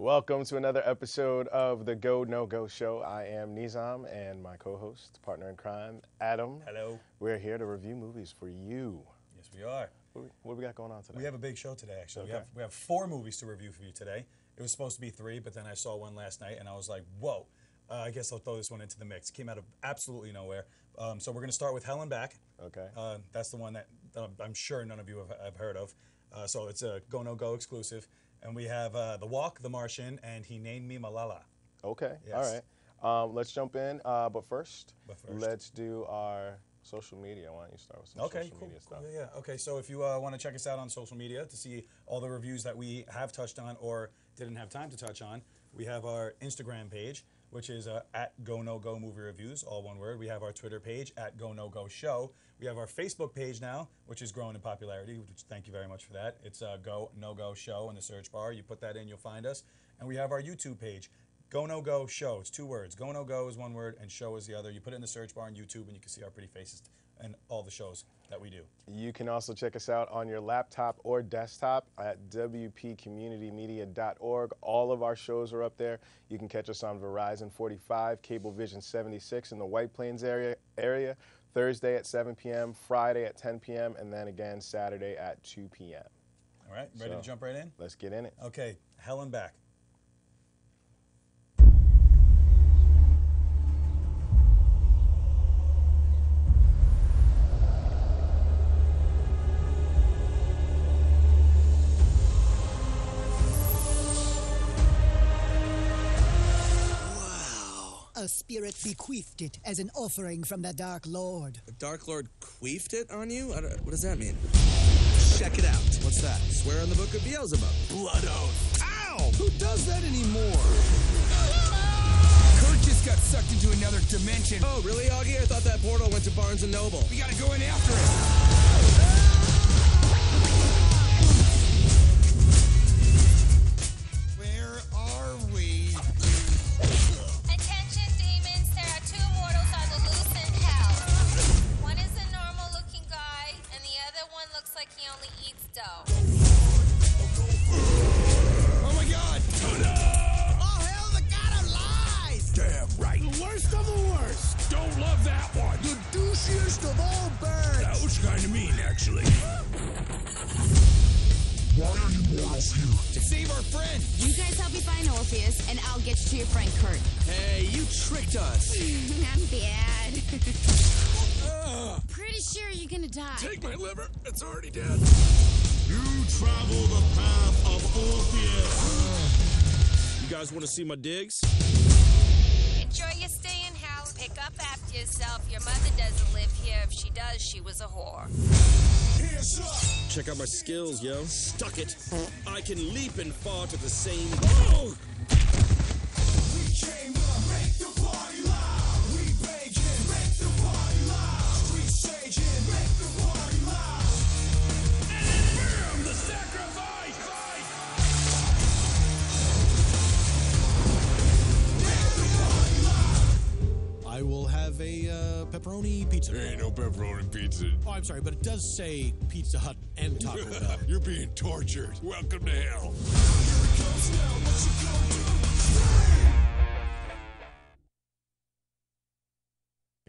Welcome to another episode of the Go No Go Show. I am Nizam and my co-host, partner in crime, Adam. Hello. We're here to review movies for you. Yes, we are. What do we got going on today? We have a big show today, actually. Okay. We have 4 movies to review for you today. It was supposed to be 3, but then I saw one last night, and I was like, whoa, I guess I'll throw this one into the mix. It came out of absolutely nowhere. So we're going to start with Hell and Back. Okay. That's the one that I'm sure none of you have heard of. So it's a GoNoGo exclusive. And we have The Walk, The Martian, and He Named Me Malala. Okay. Yes. All right. Let's jump in. But first, let's do our social media. Why don't you start with some social media stuff? Yeah. Okay, so if you want to check us out on social media to see all the reviews that we have touched on or didn't have time to touch on, we have our Instagram page, which is at GoNoGo Movie Reviews, all one word. We have our Twitter page at GoNoGo Show. We have our Facebook page now, which is growing in popularity, which thank you very much for that. It's GoNoGo Show in the search bar. You put that in, you'll find us. And we have our YouTube page, GoNoGo Show. It's 2 words. GoNoGo is 1 word and show is the other. You put it in the search bar on YouTube and you can see our pretty faces and all the shows that we do. You can also check us out on your laptop or desktop at wpcommunitymedia.org. All of our shows are up there. You can catch us on Verizon 45, Cablevision 76 in the White Plains area, Thursday at 7 p.m., Friday at 10 p.m., and then again Saturday at 2 p.m. All right, ready to jump right in? Let's get in it. Okay, Hell and Back. A spirit bequeathed it as an offering from the Dark Lord. The Dark Lord queefed it on you? What does that mean? Check it out. What's that? Swear on the Book of Beelzebub. Blood oath. Ow! Who does that anymore? Kurt just got sucked into another dimension. Oh, really, Augie? I thought that portal went to Barnes & Noble. We gotta go in after it. Where are we? Attention demons, there are 2 mortals on the loose in hell. One is a normal-looking guy, and the other one looks like he only eats dough. Oh my god! Oh hell, the god of lies! Damn right. The worst of the worst! Don't love that one. The douchiest of all birds! That was kind of mean, actually. Why are you mortals here? To save our friend! You guys help me find Orpheus, and I'll get you to your friend Kurt. Hey, you tricked us. I'm bad. Pretty sure you're gonna die. Take my liver. It's already dead. You travel the path of Orpheus. You guys want to see my digs? Enjoy your stay in hell. Pick up after yourself. Your mother doesn't live here. If she does, she was a whore. Hands up. Check out my skills, yo. Stuck it. I can leap and fart at the same... Oh! We came to make the party loud. We banging, make the party loud. We staging, make the party loud. And bam, the sacrifice. Make the party loud. I will have a pepperoni pizza. There ain't no pepperoni pizza. Oh, I'm sorry, but it does say Pizza Hut and Taco Bell. You're being tortured. Welcome to hell. Here it comes now. What you gonna do?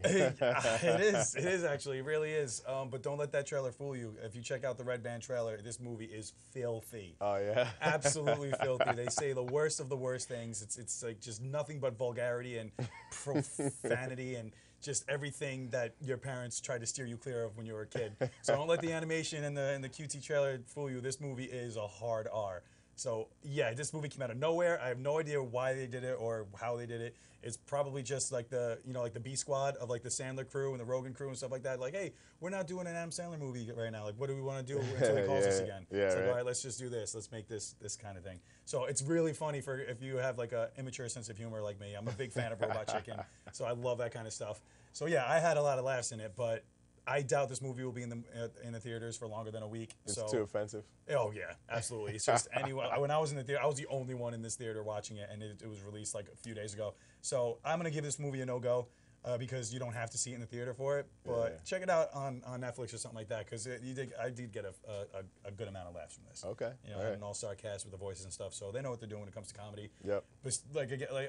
It is actually, it really is. But don't let that trailer fool you. If you check out the Red Band trailer, this movie is filthy. Oh, yeah? Absolutely filthy. They say the worst of the worst things. It's like just nothing but vulgarity and profanity and just everything that your parents tried to steer you clear of when you were a kid. So don't let the animation and the QT trailer fool you. This movie is a hard R. So yeah, this movie came out of nowhere. I have no idea why they did it or how they did it. It's probably just like the the B squad of like the Sandler crew and the Rogan crew and stuff like that. Like, hey, we're not doing an Adam Sandler movie right now. Like, what do we want to do until he calls us again? Yeah, it's like, right. all right, let's just do this. Let's make this kind of thing. So it's really funny for if you have like a immature sense of humor like me. I'm a big fan of Robot Chicken, so I love that kind of stuff. So yeah, I had a lot of laughs in it, but I doubt this movie will be in the theaters for longer than a week. It's so, too offensive. Oh yeah, absolutely. It's just when I was in the theater, I was the only one in this theater watching it, and it was released like a few days ago. So I'm gonna give this movie a no-go. because you don't have to see it in the theater for it. But check it out on Netflix or something like that, because I did get a good amount of laughs from this. Okay. You know, an all-star cast with the voices and stuff, so they know what they're doing when it comes to comedy. Yep. But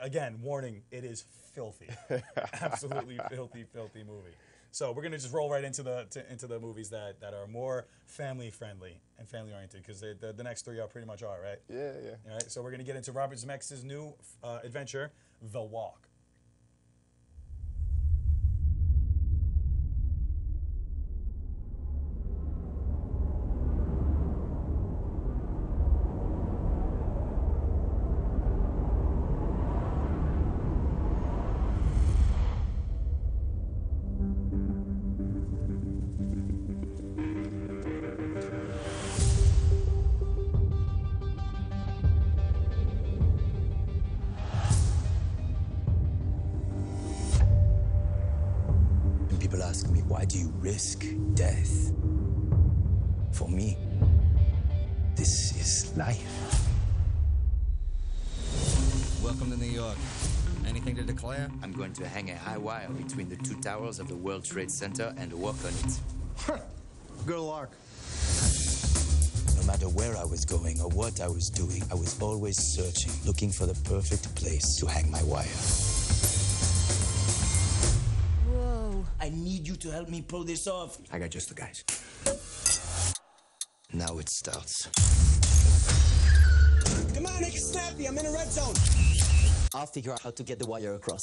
again, warning, it is filthy. Absolutely filthy movie. So we're gonna just roll right into the movies that are more family friendly and family oriented, because the next three are pretty much are, right? Yeah. All right. So we're gonna get into Robert Zemeckis' new adventure, The Walk. People ask me, why do you risk death? For me, this is life. Welcome to New York. Anything to declare? I'm going to hang a high wire between the two towers of the World Trade Center and walk on it. Good luck. No matter where I was going or what I was doing, I was always searching, looking for the perfect place to hang my wire. I need you to help me pull this off. I got just the guys. Now it starts. Come on, make it snappy. I'm in a red zone. I'll figure out how to get the wire across.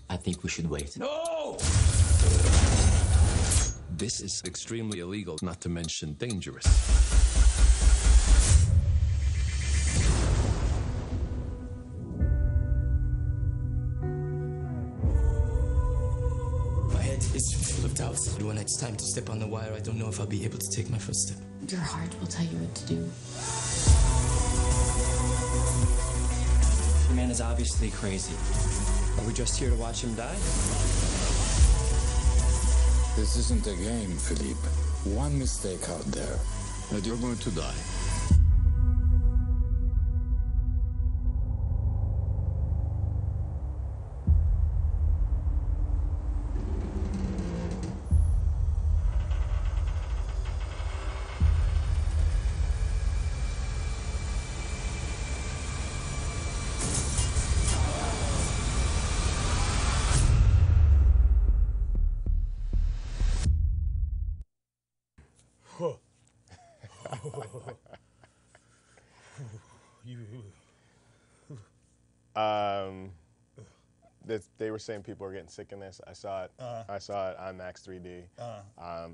I think we should wait. No! This is extremely illegal, not to mention dangerous. It's full of doubts. But when it's time to step on the wire, I don't know if I'll be able to take my first step. Your heart will tell you what to do. The man is obviously crazy. Are we just here to watch him die? This isn't a game, Philippe. One mistake out there, and you're going to die. They were saying people are getting sick in this. I saw it. I saw it on Max 3D. I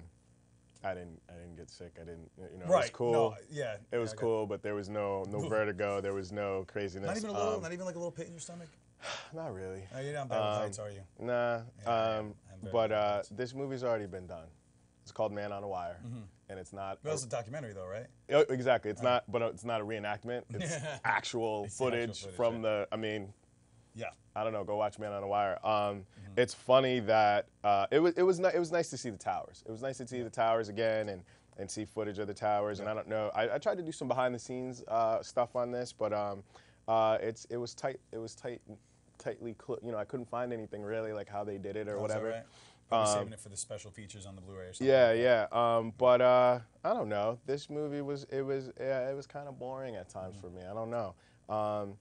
didn't get sick. I didn't. You know, right. It was cool. No, yeah. It was cool, but there was no vertigo. There was no craziness. Not even a little. Not even like a little pit in your stomach. Not really. You're not bad with heights, are you? Nah. Yeah, but this movie's already been done. It's called Man on a Wire, and it's not. Well, it's a documentary, though, right? Oh, exactly. It's not, but it's not a reenactment. It's actual footage from the. I mean, yeah. I don't know. Go watch Man on a Wire. It's funny that it was nice to see the towers. It was nice to see the towers again and see footage of the towers. And I don't know. I tried to do some behind the scenes stuff on this, but it was tight. It was tightly. You know, I couldn't find anything really like how they did it or whatever. Right? Probably saving it for the special features on the Blu-ray or something. Yeah. But I don't know. This movie was kind of boring at times for me. I don't know.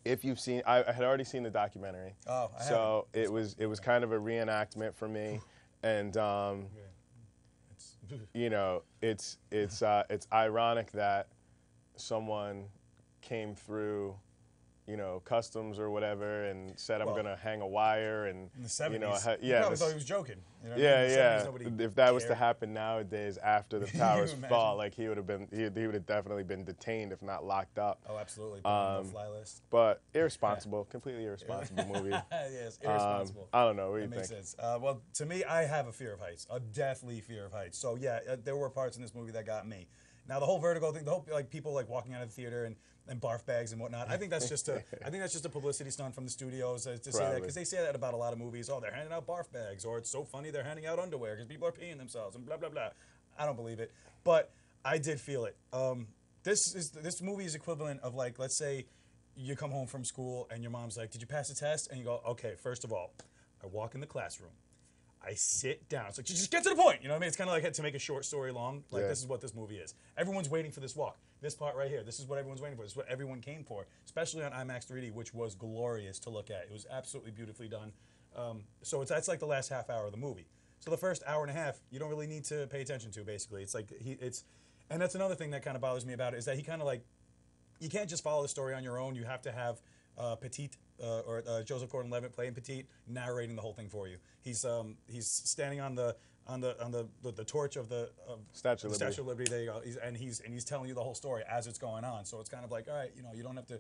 If you've seen, I had already seen the documentary. Oh, I so it was kind of a reenactment for me, and you know, it's ironic that someone came through, you know, customs or whatever, and said I'm gonna hang a wire, and in the 70s, you know, you probably thought he was joking. You know, yeah. If that was to cared. happen nowadays after the towers fall, like he would have definitely been detained, if not locked up. Oh, absolutely. No-fly list. But irresponsible, completely irresponsible movie. Yes, irresponsible. I don't know. What do you makes think? sense. Well, to me, I have a fear of heights, a deathly fear of heights. So yeah, there were parts in this movie that got me. Now the whole vertigo thing, the whole like people like walking out of the theater and barf bags and whatnot. I think that's just a publicity stunt from the studios to say that, because they say that about a lot of movies. Oh, they're handing out barf bags, or it's so funny they're handing out underwear because people are peeing themselves and blah blah blah. I don't believe it, but I did feel it. this movie is equivalent of, like, let's say you come home from school and your mom's like, did you pass the test? And you go, okay, first of all, I walk in the classroom. I sit down. It's like, just get to the point. You know what I mean? It's kind of like to make a short story long. Like, this is what this movie is. Everyone's waiting for this walk. This part right here. This is what everyone's waiting for. This is what everyone came for, especially on IMAX 3D, which was glorious to look at. It was absolutely beautifully done. So that's like the last half hour of the movie. So the first hour and a half, you don't really need to pay attention to, basically. It's like, and that's another thing that kind of bothers me about it, is that he kind of like, you can't just follow the story on your own. You have to have Petite or Joseph Gordon-Levitt playing Petite, narrating the whole thing for you. He's standing on the torch of the Statue of Liberty. There you go. He's telling you the whole story as it's going on. So it's kind of like, all right, you don't have to,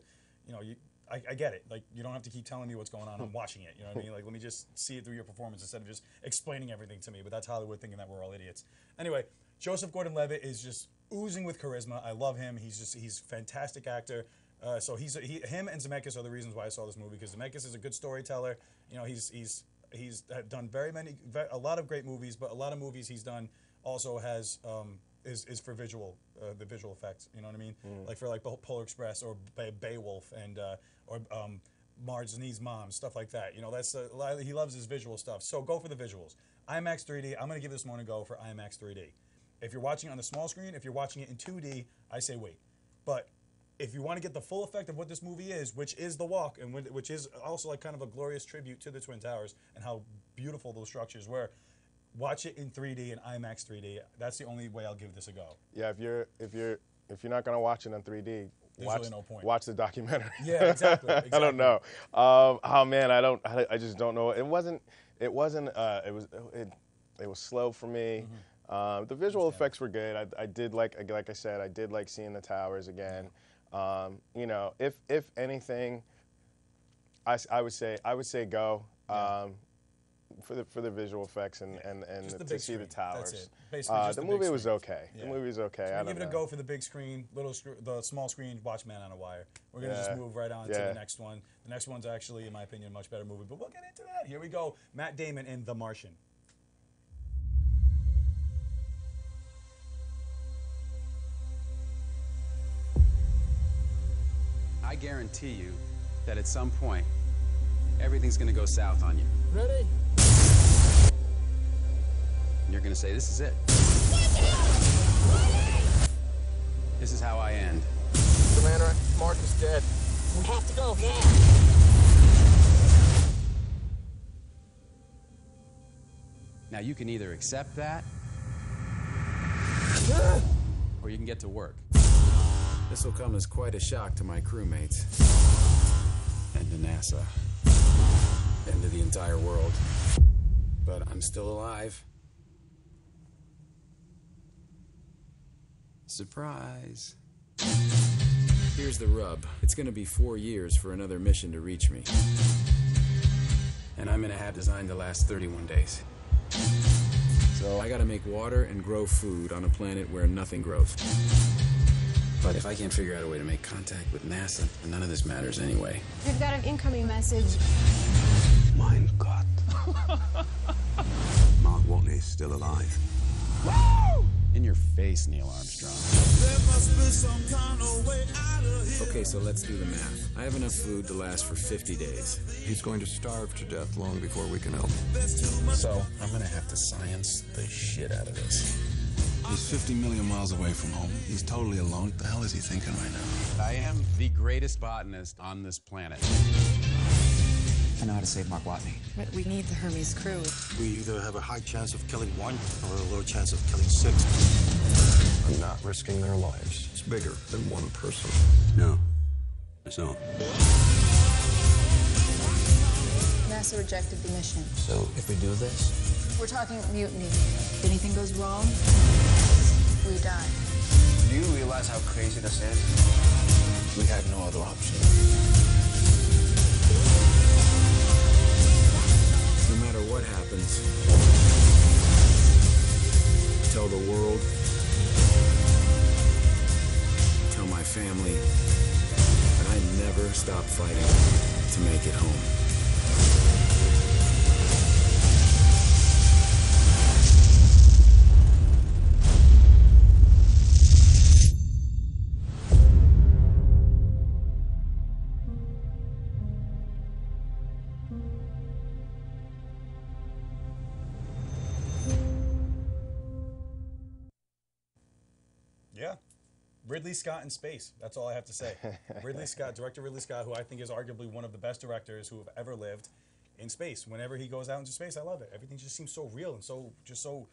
I get it. Like, you don't have to keep telling me what's going on. I'm watching it. You know what I mean? Like, let me just see it through your performance instead of just explaining everything to me. But that's Hollywood thinking that we're all idiots. Anyway, Joseph Gordon-Levitt is just oozing with charisma. I love him. He's a fantastic actor. So him and Zemeckis are the reasons why I saw this movie, because Zemeckis is a good storyteller. He's done a lot of great movies, but a lot of movies he's done also has is for the visual effects. You know what I mean? Like for like Polar Express or Beowulf and or Marge's Mom, stuff like that. That's he loves his visual stuff. So go for the visuals. IMAX 3D. I'm gonna give this one a go for IMAX 3D. If you're watching it on the small screen, if you're watching it in 2D, I say wait. But if you want to get the full effect of what this movie is, which is The Walk, and which is also like kind of a glorious tribute to the Twin Towers and how beautiful those structures were, watch it in 3D and IMAX 3D. That's the only way I'll give this a go. Yeah, if you're not gonna watch it in 3D, really no point. Watch the documentary. Yeah, exactly. I don't know. Oh man, I just don't know. It was slow for me. The visual effects were good. I did like I said, I did like seeing the towers again. If anything, I would say go for the visual effects and to see the towers. That's it. Basically, the movie was okay. Yeah. The movie was okay. So give it a go for the big screen, the small screen. Watch Man on a Wire. We're gonna just move right on to the next one. The next one's actually, in my opinion, a much better movie. But we'll get into that. Here we go. Matt Damon in The Martian. I guarantee you that at some point, everything's gonna go south on you. Ready? And you're gonna say, this is it. This is how I end. Commander, Mark is dead. We have to go now. Now you can either accept that, or you can get to work. This will come as quite a shock to my crewmates. And to NASA. And to the entire world. But I'm still alive. Surprise. Here's the rub. It's gonna be 4 years for another mission to reach me. And I'm in a hab designed to last 31 days. So I gotta make water and grow food on a planet where nothing grows. But if I can't figure out a way to make contact with NASA, none of this matters anyway. We've got an incoming message. Mein Gott. Mark Watney's still alive. Woo! In your face, Neil Armstrong. There must be some kind of way out of here. Okay, so let's do the math. I have enough food to last for 50 days. He's going to starve to death long before we can help. So I'm gonna have to science the shit out of this. He's 50 million miles away from home. He's totally alone. What the hell is he thinking right now? I am the greatest botanist on this planet. I know how to save Mark Watney. But we need the Hermes crew. We either have a high chance of killing one or a low chance of killing 6. I'm not risking their lives. It's bigger than one person. No, it's not. NASA rejected the mission. So if we do this, We're talking mutiny. If anything goes wrong, we die. Do you realize how crazy this is? we had no other option. No matter what happens, tell the world, tell my family that I never stop fighting to make it home. Ridley Scott in space. That's all I have to say. Ridley Scott, director Ridley Scott, who I think is arguably one of the best directors who have ever lived in space. Whenever he goes out into space, I love it. Everything just seems so real and so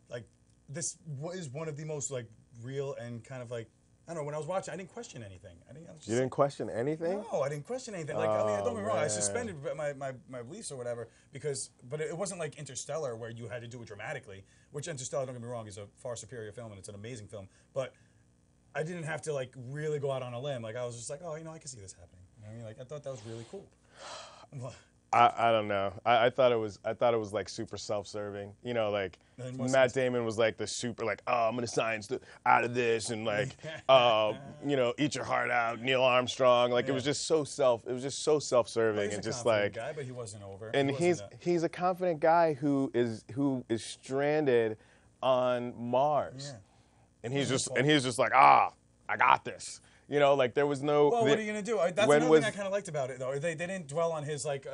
like this is one of the most like real and kind of like, I don't know, when I was watching, I didn't question anything. You didn't question anything? No, I didn't question anything. Like, I mean, don't get me wrong, I suspended my beliefs or whatever but it wasn't like Interstellar where you had to do it dramatically, which Interstellar, don't get me wrong, is a far superior film and it's an amazing film. But I didn't have to like really go out on a limb. Like, I was just like, oh, you know, I can see this happening. You know what I mean? Like, I thought that was really cool. I don't know. I thought it was like super self-serving. You know, like Matt Damon was like the super like, oh, I'm gonna science out of this and like, you know, eat your heart out, Neil Armstrong. Like it was just so self-serving and just like. Guy, but he wasn't over. And he's a confident guy who is stranded on Mars, and he's just like, I got this. You know, like there was no. Well, what are you gonna do? That's another thing I kind of liked about it, though. They didn't dwell on his like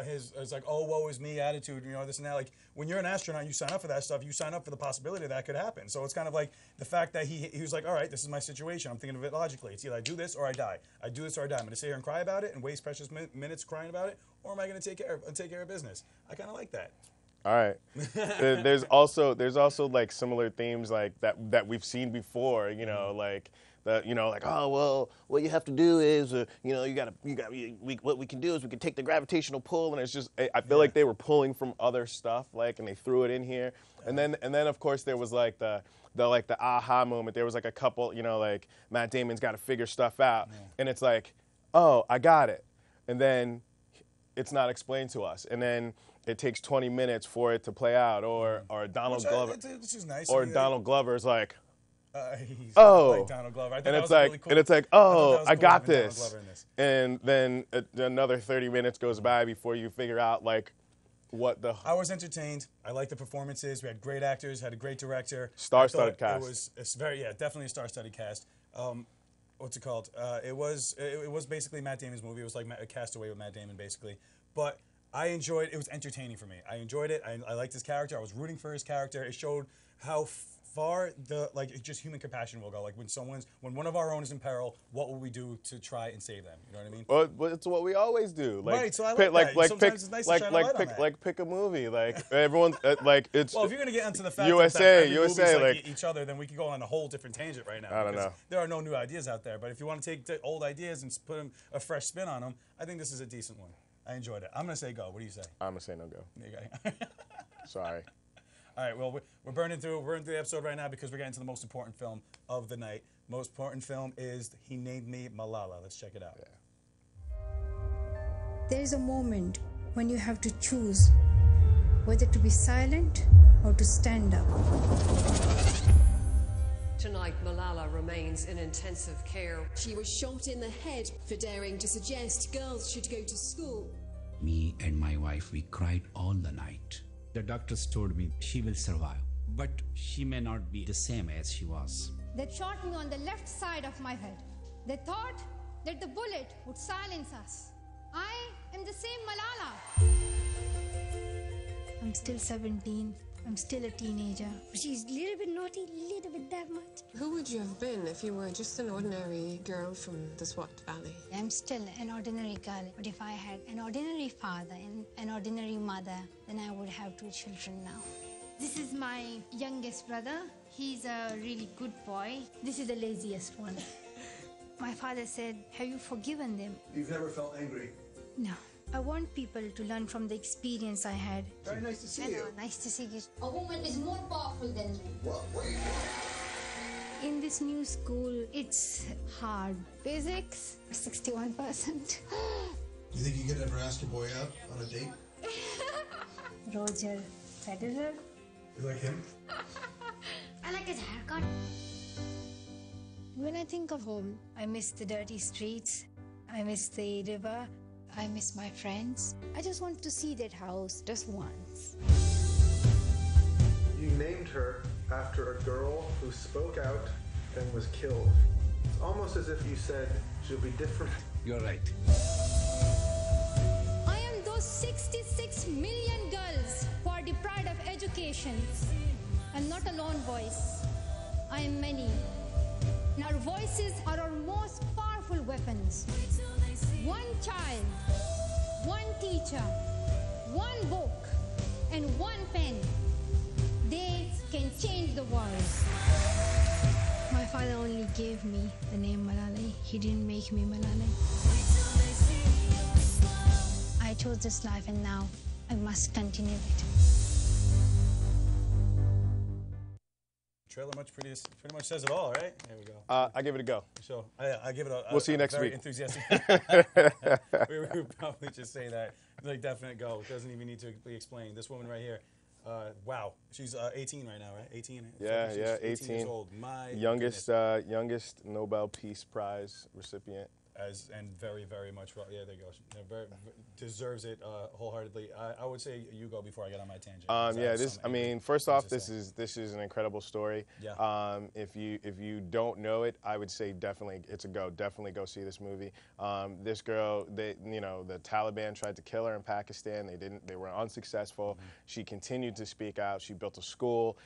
oh, woe is me attitude, you know, this and that. Like when you're an astronaut, you sign up for that stuff. You sign up for the possibility that could happen. So it's kind of like the fact that he was like, all right, this is my situation. I'm thinking of it logically. It's either I do this or I die. I do this or I die. I'm gonna sit here and cry about it and waste precious minutes crying about it, or am I gonna take care of business? I kind of like that. All right. There's also like similar themes like that we've seen before. You know, like. That, you know, like, oh, well, what you have to do is, you know, what we can do is we can take the gravitational pull, and it's just, I feel like they were pulling from other stuff, like, and they threw it in here, and then of course there was like the aha moment. There was like a couple, you know, like Matt Damon's got to figure stuff out, and it's like, oh, I got it, and then it's not explained to us, and then it takes 20 minutes for it to play out, or Donald Glover, which is nice, or Donald Glover's like. Like Donald Glover. I think that was really cool. And it's like, oh, I got this. And then another 30 minutes goes by before you figure out like what the. I was entertained. I liked the performances. We had great actors. Had a great director. Star-studded cast. It's definitely a star-studded cast. What's it called? It was basically Matt Damon's movie. It was like a Castaway with Matt Damon, basically. But I enjoyed it. It was entertaining for me. I enjoyed it. I liked his character. I was rooting for his character. It showed how far just human compassion will go. Like when one of our own is in peril, what will we do to try and save them? You know what I mean? Well, it's what we always do. Like, right. So I like that. Sometimes it's nice to shine a light on that. Pick a movie. Like everyone's like it's. Well, if you're gonna get into the fact USA, that like each other, then we could go on a whole different tangent right now. I don't know. There are no new ideas out there, but if you want to take the old ideas and put a fresh spin on them, I think this is a decent one. I enjoyed it. I'm gonna say go. What do you say? I'm gonna say no go. You got Sorry. All right, well, we're burning through the episode right now because we're getting to the most important film of the night. Most important film is He Named Me Malala. Let's check it out. Yeah. There's a moment when you have to choose whether to be silent or to stand up. Tonight, Malala remains in intensive care. She was shot in the head for daring to suggest girls should go to school. Me and my wife, we cried all the night. The doctors told me she will survive, but she may not be the same as she was. They shot me on the left side of my head. They thought that the bullet would silence us. I am the same Malala. I'm still 17. I'm still a teenager. She's a little bit naughty, little bit that much. Who would you have been if you were just an ordinary girl from the Swat Valley? I'm still an ordinary girl, but if I had an ordinary father and an ordinary mother, then I would have 2 children now. This is my youngest brother. He's a really good boy. This is the laziest one. My father said, have you forgiven them? You've never felt angry? No. I want people to learn from the experience I had. Very nice to see you. Nice to see you. A woman is more powerful than men. What? Wait. In this new school, it's hard. Physics, 61%. You think you could ever ask your boy out on a date? Roger Federer. You like him? I like his haircut. When I think of home, I miss the dirty streets. I miss the river. I miss my friends. I just want to see that house just once. You named her after a girl who spoke out and was killed. It's almost as if you said she'll be different. You're right. I am those 66 million girls who are deprived of education. I'm not a lone voice. I am many. And our voices are our most powerful weapons. One child, one teacher, one book, and one pen. They can change the world. My father only gave me the name Malala. He didn't make me Malala. I chose this life and now I must continue it. Trailer pretty much says it all, right? There we go. I give it a go. So I give it a. We'll see you next very week. Enthusiastic. we would probably just say that, like, definite go. It doesn't even need to be explained. This woman right here, wow, she's 18 right now, right? 18. Yeah, She's yeah, 18 years old. My youngest Nobel Peace Prize recipient. And very, very much, yeah, there you go. Deserves it wholeheartedly. I would say you go before I get on my tangent. Yeah, first off, this is an incredible story. Yeah. If you don't know it, I would say definitely it's a go. Definitely go see this movie. This girl, the Taliban tried to kill her in Pakistan. They didn't. They were unsuccessful. Mm-hmm. She continued to speak out. She built a school.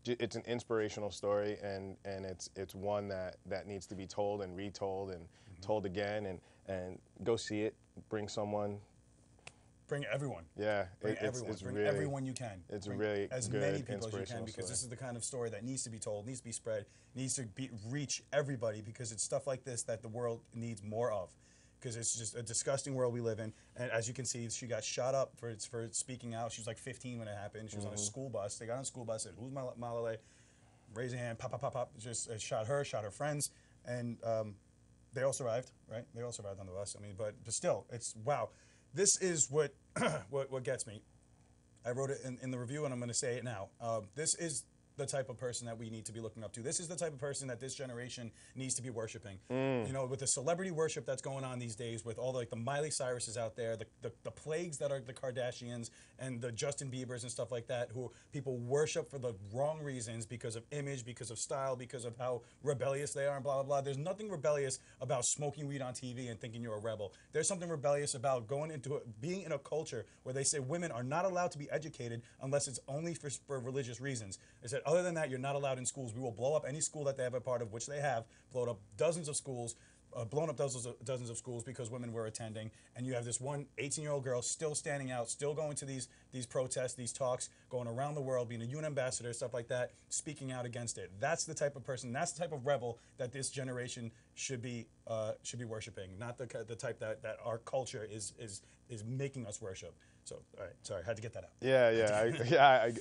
It's an inspirational story, and it's one that needs to be told and retold and told again, and go see it. Bring someone. Bring everyone. Yeah, bring everyone. Bring really, everyone you can. It's bring really as good, many people as you can, because story. this is the kind of story that needs to be told, needs to be spread, needs to reach everybody, because it's stuff like this that the world needs more of. Because it's just a disgusting world we live in. And as you can see, she got shot up for speaking out. She was like 15 when it happened. She was on a school bus. They got on a school bus, said, "Who's Malala?" Raise a hand, pop, pop, pop, pop. Just shot her friends, and they all survived, right? They all survived on the bus. But still, it's wow. This is what what gets me. I wrote it in the review, and I'm going to say it now. This is the type of person that we need to be looking up to. This is the type of person that this generation needs to be worshiping. You know, with the celebrity worship that's going on these days, with all the Miley Cyruses out there, the plagues that are the Kardashians and the Justin Biebers and stuff like that, who people worship for the wrong reasons, because of image, because of style, because of how rebellious they are, and blah, blah, blah. There's nothing rebellious about smoking weed on TV and thinking you're a rebel. There's something rebellious about being in a culture where they say women are not allowed to be educated unless it's only for religious reasons. They said, other than that, you're not allowed in schools. We will blow up any school that they have a part of, which they have, blown up dozens of schools, dozens of schools because women were attending. And you have this one 18-year-old girl still standing out, still going to these protests, these talks, going around the world, being a UN ambassador, stuff like that, speaking out against it. That's the type of person, that's the type of rebel that this generation should be worshiping, not the type that our culture is making us worship. So, all right, sorry, had to get that out.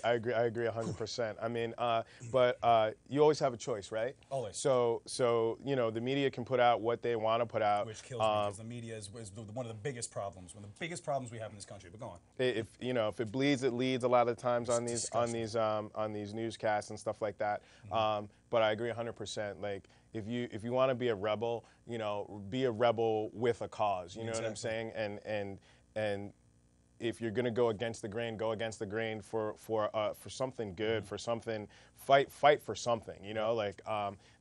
I agree 100%. But you always have a choice, right? Always. So the media can put out what they want to put out. Which kills me, because the media is one of the biggest problems, one of the biggest problems we have in this country. But go on. If it bleeds, it leads. A lot of times on these newscasts and stuff like that. But I agree 100%. Like, if you want to be a rebel, be a rebel with a cause. You know what I'm saying? And if you're gonna go against the grain, go against the grain for something good, for something. Fight for something.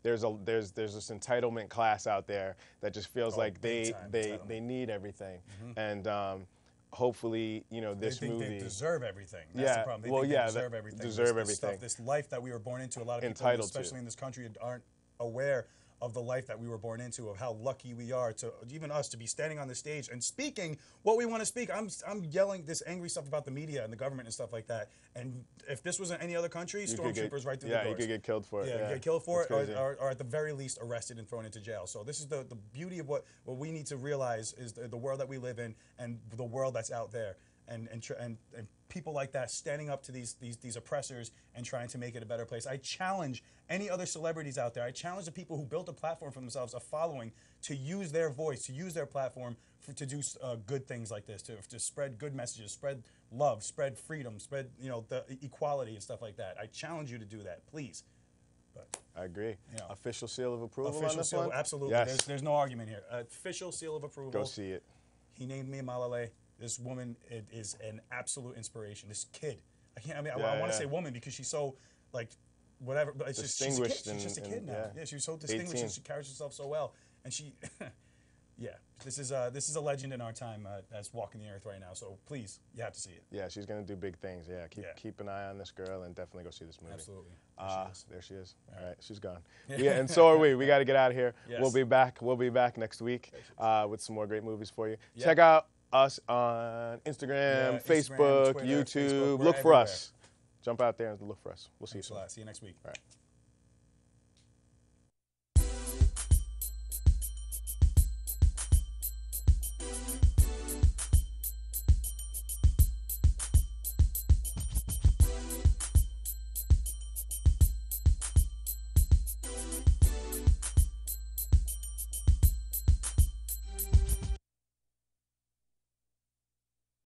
There's this entitlement class out there that just feels like they need everything, and hopefully this movie. They deserve everything. That's the problem. They deserve everything. Deserve everything. This life that we were born into. A lot of people, especially in this country, aren't aware of the life that we were born into, of how lucky we are to, even us, to be standing on the stage and speaking what we want to speak. I'm yelling this angry stuff about the media and the government and stuff like that. And if this was in any other country, stormtroopers right through the doors. Yeah, you could get killed for it. Yeah, you get killed for it, or at the very least arrested and thrown into jail. So this is the beauty of what we need to realize is the world that we live in and the world that's out there. And people like that standing up to these oppressors and trying to make it a better place. I challenge any other celebrities out there. I challenge the people who built a platform for themselves, a following, to use their voice, to use their platform to do good things like this, to spread good messages, spread love, spread freedom, spread the equality and stuff like that. I challenge you to do that, please. But I agree. Official seal of approval on this one? Absolutely. Yes. There's no argument here. Official seal of approval. Go see it. He named me Malala. This woman is an absolute inspiration. This kid, I want to say woman because she's so whatever, but it's just she's a kid. She's just a kid now. Yeah, she's so distinguished. And she carries herself so well, and she Yeah, this is a legend in our time that's walking the earth right now. So please, you have to see it. Yeah, she's gonna do big things. Yeah, keep an eye on this girl and definitely go see this movie. Absolutely. There she is. All right, she's gone. Yeah, and so are we. We got to get out of here. Yes. We'll be back. We'll be back next week with some more great movies for you. Yeah. Check out us on Instagram, Facebook, Twitter, YouTube. Facebook. Look for everywhere. us. Jump out there and look for us. We'll see you soon. See you next week. All right.